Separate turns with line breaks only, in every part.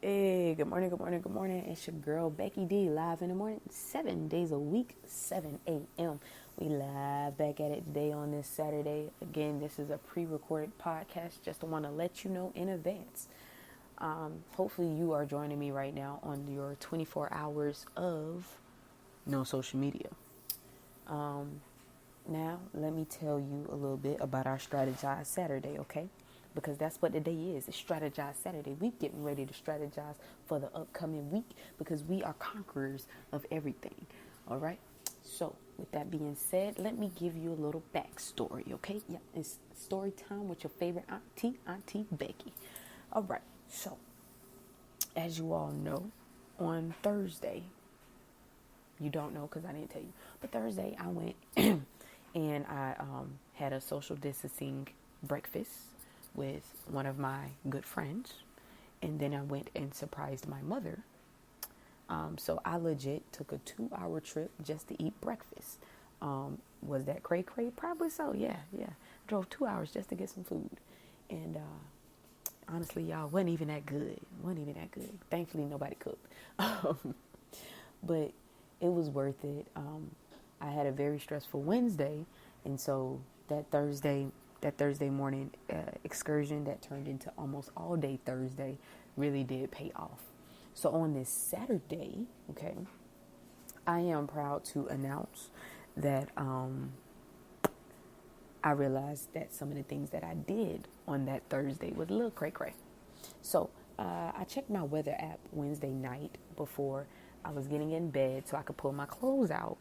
Hey, good morning, good morning, good morning. It's your girl Becky D, live in the morning, 7 days a week, 7 a.m. We live back at it today on this Saturday. Again, this is a pre-recorded podcast. Just want to let you know in advance. Hopefully, you are joining me right now on your 24 hours of no social media. Now, let me tell you a little bit about our Strategize Saturday, okay? Because that's what the day is. It's Strategize Saturday. We're getting ready to strategize for the upcoming week because we are conquerors of everything, all right? So, with that being said, let me give you a little backstory, okay? Yeah, it's story time with your favorite Auntie Becky. All right, so, as you all know, on Thursday, you don't know because I didn't tell you, but Thursday I went and I had a social distancing breakfast with one of my good friends, and then I went and surprised my mother. So I legit took a 2-hour trip just to eat breakfast. Was that cray? Probably so. Yeah. Drove 2 hours just to get some food, and honestly, y'all, wasn't even that good. Thankfully, nobody cooked, but it was worth it. I had a very stressful Wednesday, and so that Thursday morning excursion that turned into almost all day Thursday really did pay off. So on this Saturday, okay, I am proud to announce that I realized that some of the things that I did on that Thursday was a little cray. So I checked my weather app Wednesday night before I was getting in bed so I could pull my clothes out,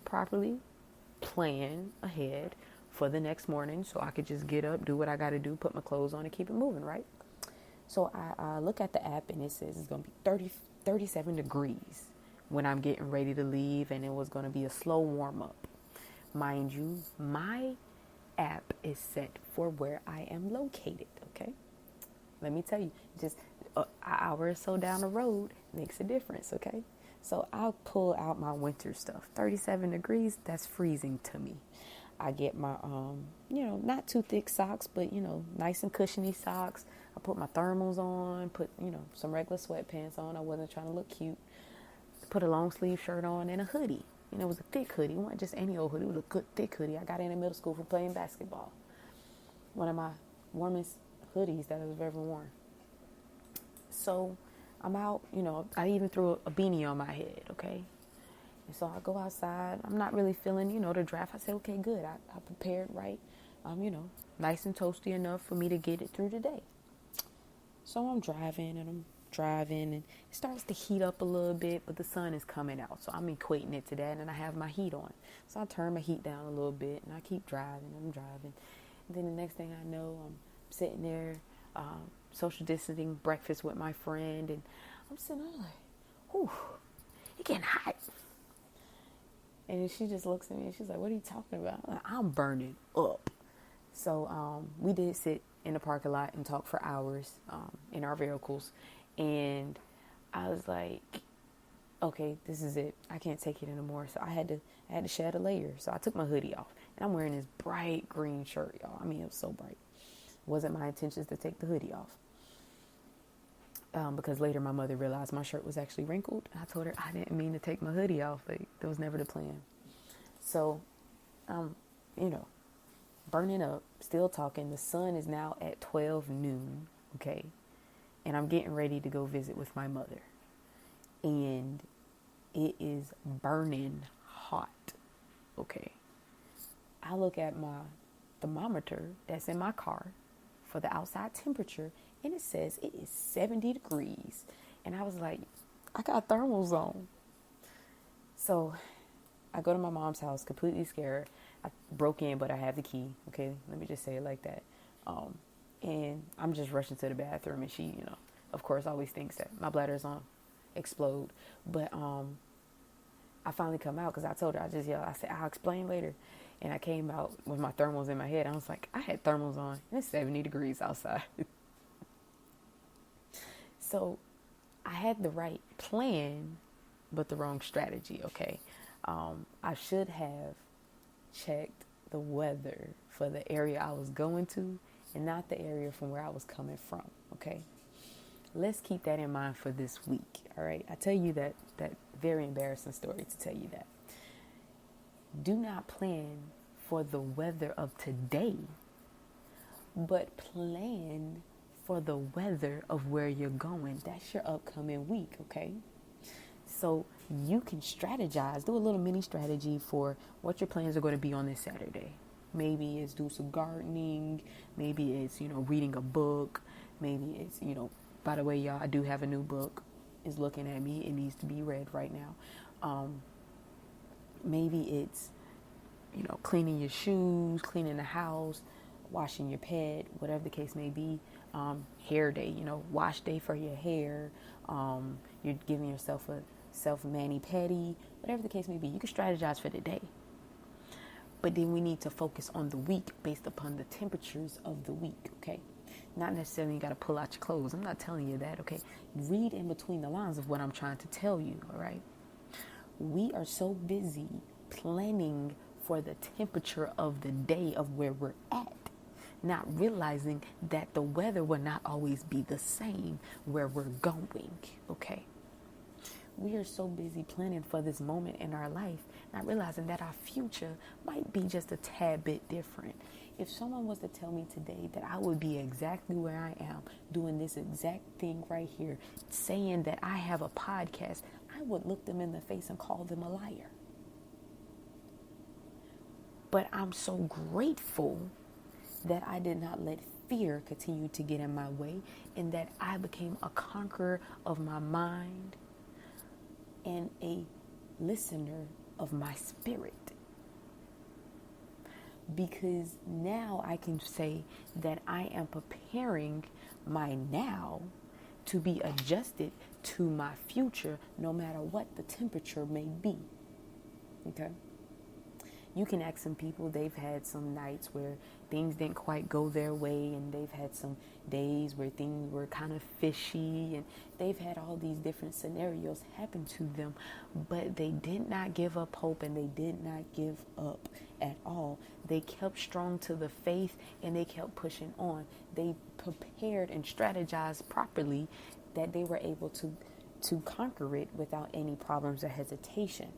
properly plan ahead for the next morning so I could just get up, do what I got to do, put my clothes on and keep it moving, right? So I look at the app and it says it's going to be 37 degrees when I'm getting ready to leave, and it was going to be a slow warm up. Mind you, my app is set for where I am located, okay? Let me tell you, just an hour or so down the road makes a difference, okay? So I'll pull out my winter stuff. 37 degrees, that's freezing to me. I get my, not too thick socks, but, nice and cushiony socks. I put my thermals on, put, some regular sweatpants on. I wasn't trying to look cute. Put a long sleeve shirt on and a hoodie. It was a thick hoodie. It wasn't just any old hoodie. It was a good thick hoodie. I got in middle school for playing basketball. One of my warmest hoodies that I've ever worn. So I'm out, I even threw a beanie on my head, okay? And so I go outside. I'm not really feeling, the draft. I said, okay, good. I prepared right. Nice and toasty enough for me to get it through the day. So I'm driving and it starts to heat up a little bit, but the sun is coming out. So I'm equating it to that, and I have my heat on. So I turn my heat down a little bit, and I keep driving. I'm driving. And then the next thing I know, I'm sitting there, social distancing breakfast with my friend, and I'm sitting there like, whew, it's getting hot. And she just looks at me and she's like, what are you talking about? I'm burning up. So we did sit in the parking lot and talk for hours in our vehicles. And I was like, okay, this is it. I can't take it anymore. So I had to shed a layer. So I took my hoodie off. And I'm wearing this bright green shirt, y'all. I mean, it was so bright. It wasn't my intentions to take the hoodie off. Because later my mother realized my shirt was actually wrinkled. I told her I didn't mean to take my hoodie off. Like, that was never the plan. So, burning up, still talking. The sun is now at 12 noon, okay? And I'm getting ready to go visit with my mother. And it is burning hot, okay? I look at my thermometer that's in my car for the outside temperature, and it says it is 70 degrees. And I was like, I got thermals on. So I go to my mom's house completely scared. I broke in, but I have the key. Okay, let me just say it like that. And I'm just rushing to the bathroom, and she, of course, always thinks that my bladder's on explode. But I finally come out because I told her, I just yelled. I said, I'll explain later. And I came out with my thermals in my head. I was like, I had thermals on. It's 70 degrees outside. So I had the right plan, but the wrong strategy, okay? I should have checked the weather for the area I was going to and not the area from where I was coming from, okay? let's keep that in mind for this week. All right. I tell you that very embarrassing story to tell you that. Do not plan for the weather of today, but plan for the weather of where you're going. That's your upcoming week, okay? So you can strategize, do a little mini strategy for what your plans are going to be on this Saturday. Maybe it's do some gardening. Maybe it's, reading a book. Maybe it's, by the way, y'all, I do have a new book. It's looking at me. It needs to be read right now. Maybe it's, cleaning your shoes, cleaning the house, washing your pet, whatever the case may be. Hair day, wash day for your hair. You're giving yourself a self mani-pedi, whatever the case may be. You can strategize for the day. But then we need to focus on the week based upon the temperatures of the week, okay? Not necessarily you got to pull out your clothes. I'm not telling you that, okay? Read in between the lines of what I'm trying to tell you, all right? We are so busy planning for the temperature of the day of where we're at, not realizing that the weather will not always be the same where we're going, okay? We are so busy planning for this moment in our life, not realizing that our future might be just a tad bit different. If someone was to tell me today that I would be exactly where I am, doing this exact thing right here, saying that I have a podcast, I would look them in the face and call them a liar. But I'm so grateful that I did not let fear continue to get in my way, and that I became a conqueror of my mind and a listener of my spirit. Because now I can say that I am preparing my now to be adjusted to my future, no matter what the temperature may be. Okay? You can ask some people, they've had some nights where things didn't quite go their way, and they've had some days where things were kind of fishy, and they've had all these different scenarios happen to them, but they did not give up hope, and they did not give up at all. They kept strong to the faith, and they kept pushing on. They prepared and strategized properly that they were able to conquer it without any problems or hesitation.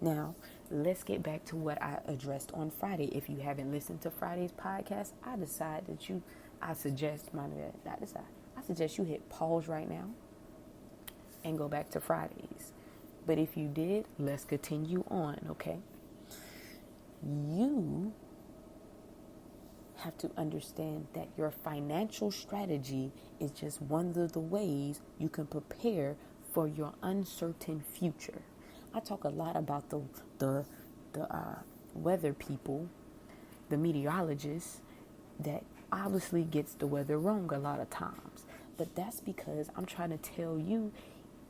Now, let's get back to what I addressed on Friday. If you haven't listened to Friday's podcast, I suggest you hit pause right now and go back to Fridays. But if you did, let's continue on, okay? You have to understand that your financial strategy is just one of the ways you can prepare for your uncertain future. I talk a lot about the weather people, the meteorologists, that obviously gets the weather wrong a lot of times. But that's because I'm trying to tell you,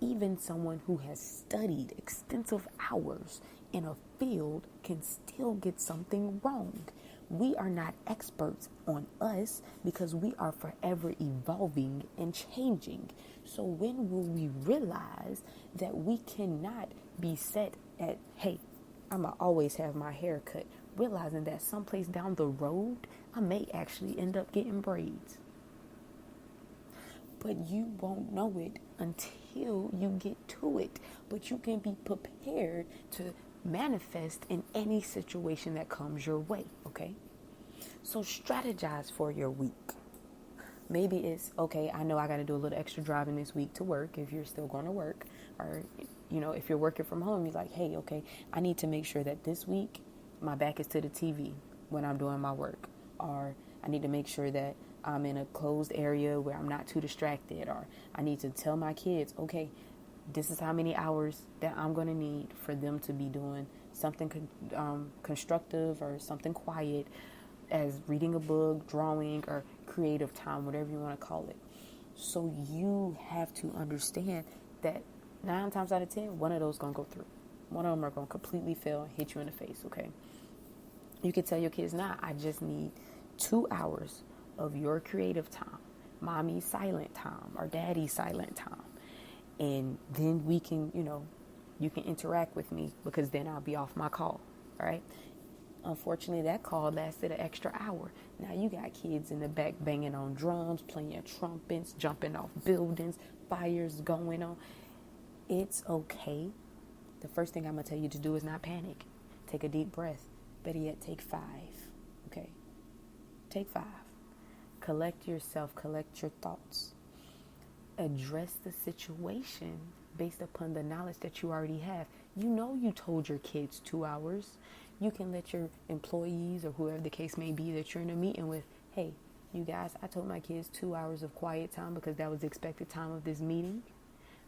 even someone who has studied extensive hours in a field can still get something wrong. We are not experts on us because we are forever evolving and changing. So when will we realize that we cannot be set at, hey, I'm going to always have my hair cut, realizing that someplace down the road, I may actually end up getting braids. But you won't know it until you get to it. But you can be prepared to manifest in any situation that comes your way, okay? So strategize for your week. Maybe it's, okay, I know I got to do a little extra driving this week to work if you're still going to work. Or, if you're working from home, you're like, hey, okay, I need to make sure that this week my back is to the TV when I'm doing my work. Or I need to make sure that I'm in a closed area where I'm not too distracted. Or I need to tell my kids, okay, this is how many hours that I'm going to need for them to be doing something constructive or something quiet, as reading a book, drawing, or creative time, whatever you want to call it. So you have to understand that 9 times out of 10, one of those going to go through. One of them are going to completely fail and hit you in the face, okay? You can tell your kids, I just need 2 hours of your creative time, mommy's silent time, or daddy's silent time. And then we can, you can interact with me, because then I'll be off my call, all right? Unfortunately, that call lasted an extra hour. Now you got kids in the back banging on drums, playing trumpets, jumping off buildings, fires going on. It's okay. The first thing I'm going to tell you to do is not panic. Take a deep breath. Better yet, take 5. Okay? Take 5. Collect yourself. Collect your thoughts. Address the situation based upon the knowledge that you already have. You know you told your kids 2 hours. You can let your employees or whoever the case may be that you're in a meeting with, hey, you guys, I told my kids 2 hours of quiet time because that was the expected time of this meeting.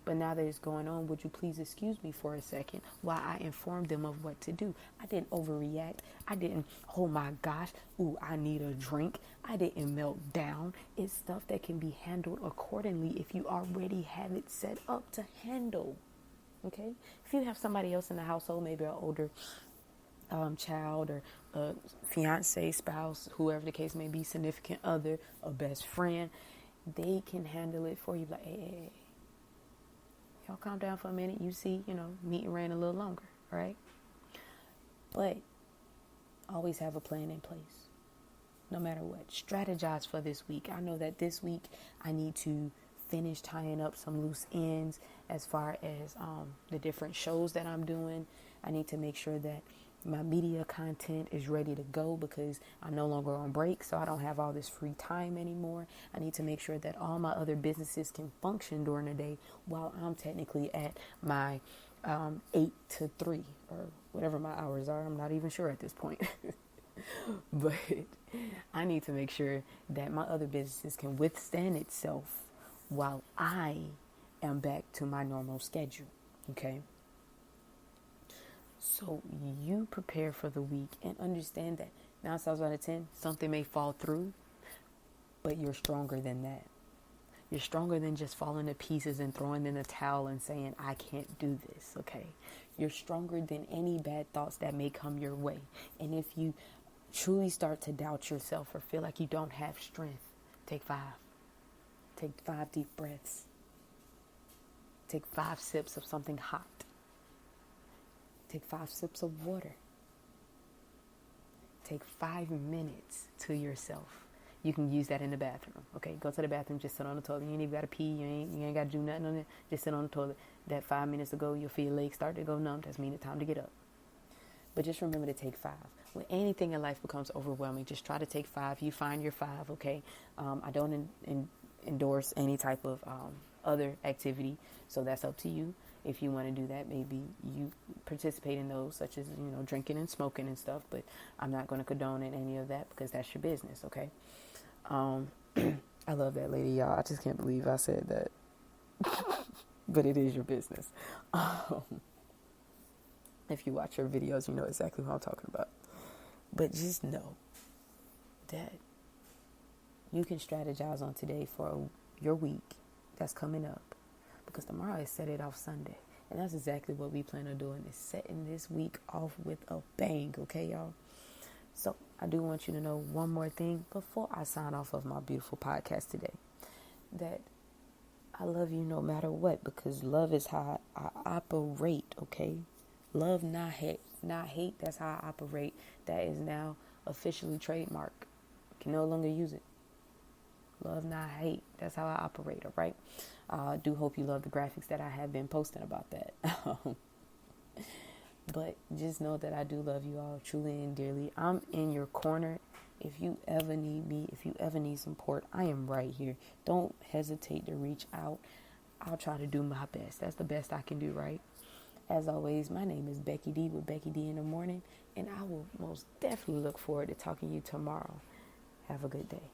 But now that it's going on, would you please excuse me for a second while I inform them of what to do? I didn't overreact. I didn't, oh my gosh, ooh, I need a drink. I didn't melt down. It's stuff that can be handled accordingly if you already have it set up to handle. Okay? If you have somebody else in the household, maybe an older child or a fiance, spouse, whoever the case may be, significant other, a best friend, they can handle it for you. Like, hey, y'all calm down for a minute. You see, meeting ran a little longer, right? But always have a plan in place, no matter what. Strategize for this week. I know that this week I need to finish tying up some loose ends as far as the different shows that I'm doing. I need to make sure that my media content is ready to go because I'm no longer on break, so I don't have all this free time anymore. I need to make sure that all my other businesses can function during the day while I'm technically at my 8 to 3 or whatever my hours are. I'm not even sure at this point. But I need to make sure that my other businesses can withstand itself while I am back to my normal schedule. Okay? So you prepare for the week and understand that 9 times out of 10, something may fall through, but you're stronger than that. You're stronger than just falling to pieces and throwing in a towel and saying, I can't do this, okay? You're stronger than any bad thoughts that may come your way. And if you truly start to doubt yourself or feel like you don't have strength, take 5. Take 5 deep breaths. Take 5 sips of something hot. Take 5 sips of water. Take 5 minutes to yourself. You can use that in the bathroom. Okay, go to the bathroom, just sit on the toilet. You ain't even got to pee. You ain't got to do nothing on it. Just sit on the toilet. That 5 minutes ago, you'll feel your legs start to go numb. That's mean it's time to get up. But just remember to take 5. When anything in life becomes overwhelming, just try to take 5. You find your 5. Okay. I don't endorse any type of other activity, so that's up to you. If you want to do that, maybe you participate in those, such as, drinking and smoking and stuff. But I'm not going to condone in any of that because that's your business, okay? I love that lady, y'all. I just can't believe I said that. But it is your business. If you watch her videos, you know exactly what I'm talking about. But just know that you can strategize on today for your week that's coming up. Because tomorrow is Set It Off Sunday. And that's exactly what we plan on doing, is setting this week off with a bang. Okay, y'all? So I do want you to know one more thing before I sign off of my beautiful podcast today. That I love you no matter what. Because love is how I operate. Okay? Love, not hate. Not hate. That's how I operate. That is now officially trademarked. Can no longer use it. Love, not hate. That's how I operate, all right? I do hope you love the graphics that I have been posting about that. But just know that I do love you all truly and dearly. I'm in your corner. If you ever need me, if you ever need support, I am right here. Don't hesitate to reach out. I'll try to do my best. That's the best I can do, right? As always, my name is Becky D with Becky D in the Morning, and I will most definitely look forward to talking to you tomorrow. Have a good day.